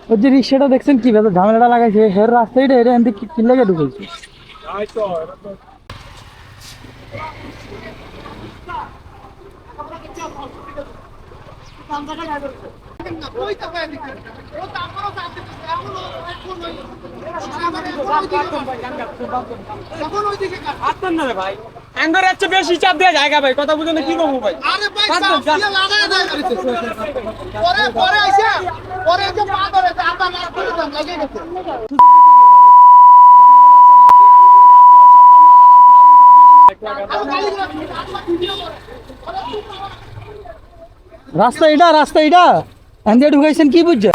ওই যে রিক্সাটা দেখছেন কি ব্যাপার ঝামেলাটা লাগাইছে হের রাস্তাটা এটা এমনি কি লেগে ঢুকেছে ভাই এঙ্গর হচ্ছে বেশি চাপ দেওয়া জায়গা ভাই কথা বুঝে না কি করবো ভাই আরে ভাই চাপ দিয়ে লাগায় দেয় গাড়িতে পরে আইসা পরে যে পা ধরে আটা না করে দাম লাগিয়ে গেছে রাস্তা এটা এমনি ঢুকাইছেন কি বুঝছে